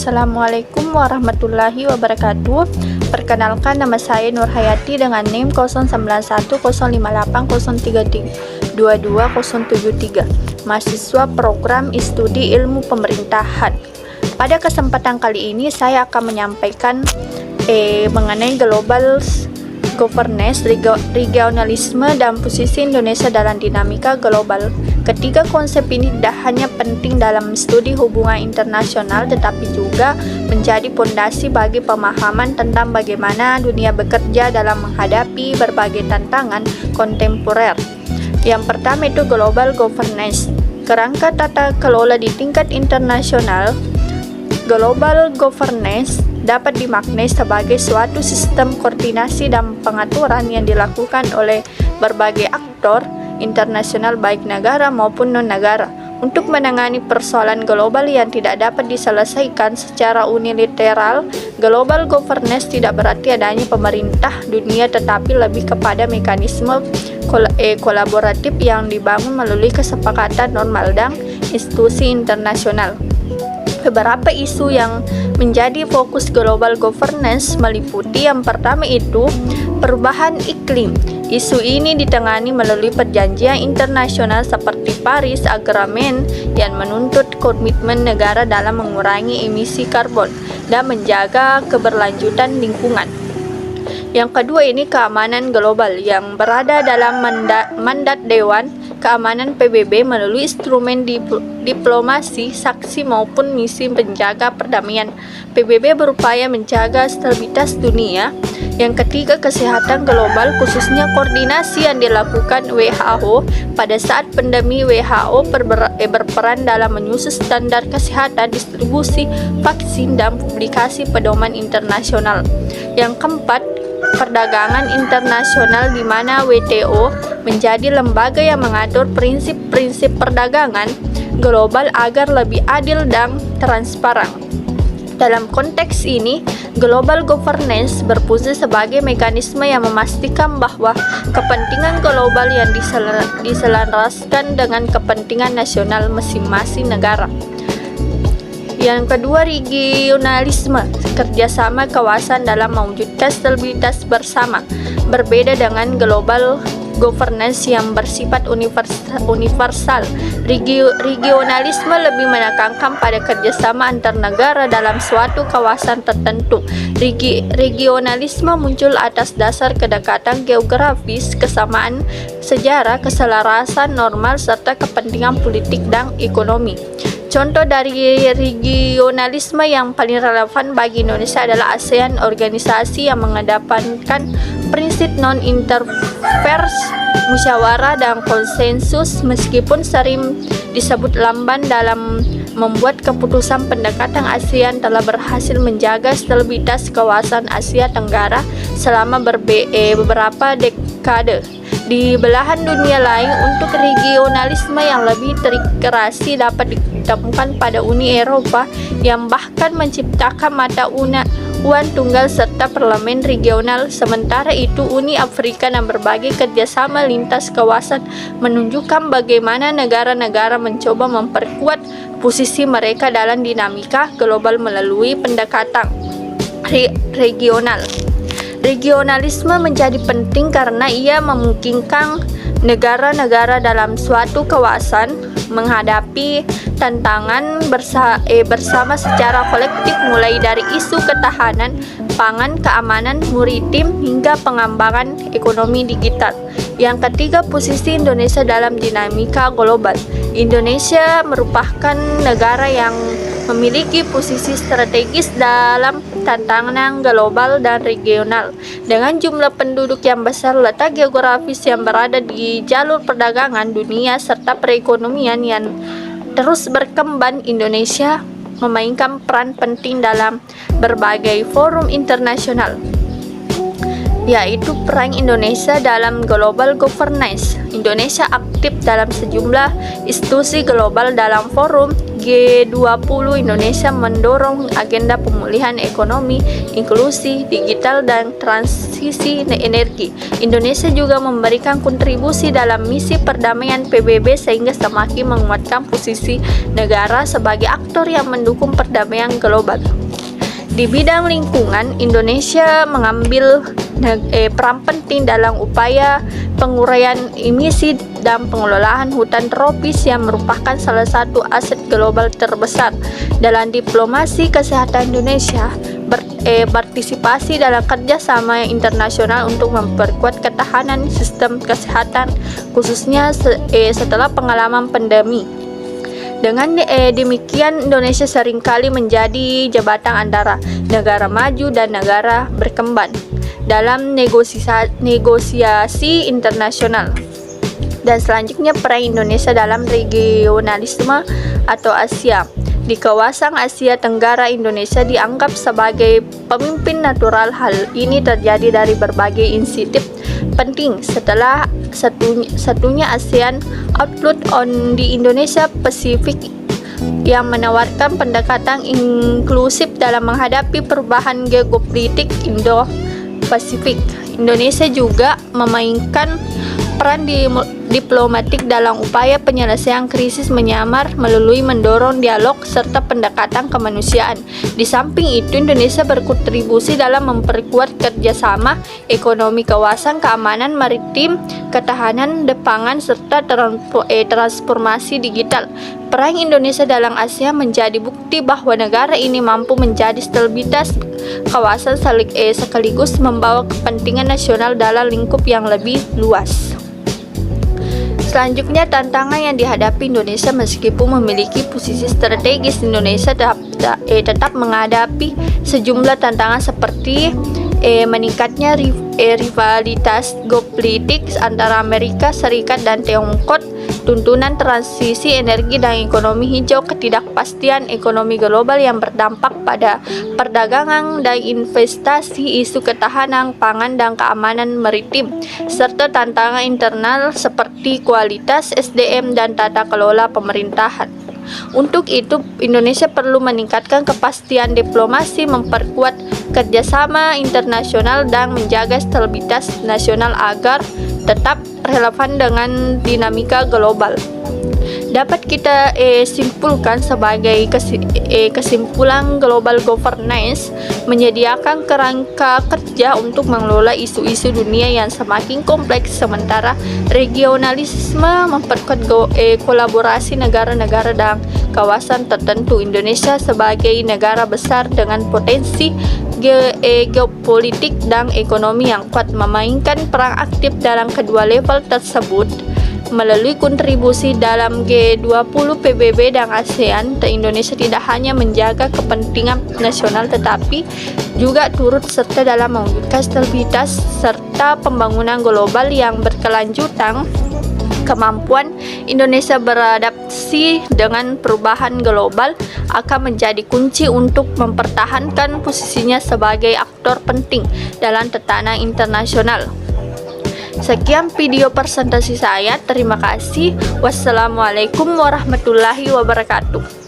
Assalamualaikum warahmatullahi wabarakatuh. Perkenalkan, nama saya Nur Hayati dengan NIM 091058032273, mahasiswa program studi ilmu pemerintahan. Pada kesempatan kali ini saya akan menyampaikan mengenai global governance, regionalisme, dan posisi Indonesia dalam dinamika global. Ketiga konsep ini tidak hanya penting dalam studi hubungan internasional, tetapi juga menjadi fondasi bagi pemahaman tentang bagaimana dunia bekerja dalam menghadapi berbagai tantangan kontemporer. Yang pertama itu global governance, kerangka tata kelola di tingkat internasional. Global governance dapat dimaknai sebagai suatu sistem koordinasi dan pengaturan yang dilakukan oleh berbagai aktor internasional baik negara maupun non-negara untuk menangani persoalan global yang tidak dapat diselesaikan secara unilateral. Global governance tidak berarti adanya pemerintah dunia, tetapi lebih kepada mekanisme kolaboratif yang dibangun melalui kesepakatan normal dan institusi internasional. Beberapa isu yang menjadi fokus global governance meliputi yang pertama itu perubahan iklim. Isu ini ditangani melalui perjanjian internasional seperti Paris Agreement yang menuntut komitmen negara dalam mengurangi emisi karbon dan menjaga keberlanjutan lingkungan. Yang kedua ini keamanan global yang berada dalam mandat Dewan Keamanan PBB melalui instrumen diplomasi, saksi maupun misi penjaga perdamaian. PBB berupaya menjaga stabilitas dunia. Yang ketiga kesehatan global, khususnya koordinasi yang dilakukan WHO pada saat pandemi. WHO berperan dalam menyusun standar kesehatan, distribusi vaksin, dan publikasi pedoman internasional. Yang keempat, perdagangan internasional, di mana WTO menjadi lembaga yang mengatur prinsip-prinsip perdagangan global agar lebih adil dan transparan. Dalam konteks ini, global governance berfungsi sebagai mekanisme yang memastikan bahwa kepentingan global yang diselaraskan dengan kepentingan nasional masing-masing negara. Yang kedua, regionalisme, kerjasama kawasan dalam mewujudkan stabilitas bersama. Berbeda dengan global governance yang bersifat universal, regionalisme lebih menekankan pada kerjasama antar negara dalam suatu kawasan tertentu. Regionalisme muncul atas dasar kedekatan geografis, kesamaan sejarah, keselarasan normal, serta kepentingan politik dan ekonomi. Contoh dari regionalisme yang paling relevan bagi Indonesia adalah ASEAN, organisasi yang mengedepankan prinsip non-interference, musyawarah, dan konsensus. Meskipun sering disebut lamban dalam membuat keputusan, pendekatan ASEAN telah berhasil menjaga stabilitas kawasan Asia Tenggara selama beberapa dekade. Di belahan dunia lain, untuk regionalisme yang lebih terintegrasi dapat ditemukan pada Uni Eropa yang bahkan menciptakan mata uang tunggal serta parlemen regional. Sementara itu, Uni Afrika dan berbagai kerjasama lintas kawasan menunjukkan bagaimana negara-negara mencoba memperkuat posisi mereka dalam dinamika global melalui pendekatan regional. Regionalisme menjadi penting karena ia memungkinkan negara-negara dalam suatu kawasan menghadapi tantangan bersama secara kolektif, mulai dari isu ketahanan pangan, keamanan maritim, hingga pengembangan ekonomi digital. Yang ketiga, posisi Indonesia dalam dinamika global. Indonesia merupakan negara yang memiliki posisi strategis dalam tantangan global dan regional. Dengan jumlah penduduk yang besar, letak geografis yang berada di jalur perdagangan dunia, serta perekonomian yang terus berkembang, Indonesia memainkan peran penting dalam berbagai forum internasional, yaitu peran Indonesia dalam global governance. Indonesia aktif dalam sejumlah institusi global. Dalam forum G20, Indonesia mendorong agenda pemulihan ekonomi, inklusi digital, dan transisi energi. Indonesia juga memberikan kontribusi dalam misi perdamaian PBB sehingga semakin menguatkan posisi negara sebagai aktor yang mendukung perdamaian global. Di bidang lingkungan, Indonesia mengambil peran penting dalam upaya penguraian emisi dan pengelolaan hutan tropis yang merupakan salah satu aset global terbesar. Dalam diplomasi kesehatan, Indonesia partisipasi dalam kerjasama internasional untuk memperkuat ketahanan sistem kesehatan, khususnya setelah pengalaman pandemi. Dengan demikian, Indonesia seringkali menjadi jembatan antara negara maju dan negara berkembang dalam negosiasi internasional. Dan selanjutnya, peran Indonesia dalam regionalisme atau Asia. Di kawasan Asia Tenggara, Indonesia dianggap sebagai pemimpin natural. Hal ini terjadi dari berbagai inisiatif penting setelah satunya ASEAN Outlook on the Indonesia Pacific yang menawarkan pendekatan inklusif dalam menghadapi perubahan geopolitik Indo-Pasifik. Indonesia juga memainkan peran diplomatik dalam upaya penyelesaian krisis Myanmar melalui mendorong dialog serta pendekatan kemanusiaan. Di samping itu, Indonesia berkontribusi dalam memperkuat kerjasama ekonomi kawasan, keamanan maritim, ketahanan pangan, serta transformasi digital. Peran Indonesia dalam Asia menjadi bukti bahwa negara ini mampu menjadi stabilitas kawasan sekaligus membawa kepentingan nasional dalam lingkup yang lebih luas. Selanjutnya, tantangan yang dihadapi Indonesia. Meskipun memiliki posisi strategis, Indonesia tetap menghadapi sejumlah tantangan seperti meningkatnya rivalitas geopolitik antara Amerika Serikat dan Tiongkok, tuntunan transisi energi dan ekonomi hijau, ketidakpastian ekonomi global yang berdampak pada perdagangan dan investasi, isu ketahanan pangan dan keamanan maritim, serta tantangan internal seperti kualitas SDM dan tata kelola pemerintahan. Untuk itu, Indonesia perlu meningkatkan kepastian diplomasi, memperkuat kerjasama internasional, dan menjaga stabilitas nasional agar tetap relevan dengan dinamika global. Dapat kita simpulkan sebagai kesimpulan, global governance menyediakan kerangka kerja untuk mengelola isu-isu dunia yang semakin kompleks, sementara regionalisme memperkuat kolaborasi negara-negara dan kawasan tertentu. Indonesia sebagai negara besar dengan potensi geopolitik dan ekonomi yang kuat memainkan peran aktif dalam kedua level tersebut. Melalui kontribusi dalam G20, PBB, dan ASEAN, Indonesia tidak hanya menjaga kepentingan nasional tetapi juga turut serta dalam mewujudkan stabilitas serta pembangunan global yang berkelanjutan. Kemampuan Indonesia beradaptasi dengan perubahan global akan menjadi kunci untuk mempertahankan posisinya sebagai aktor penting dalam tatanan internasional. Sekian video presentasi saya. Terima kasih. Wassalamualaikum warahmatullahi wabarakatuh.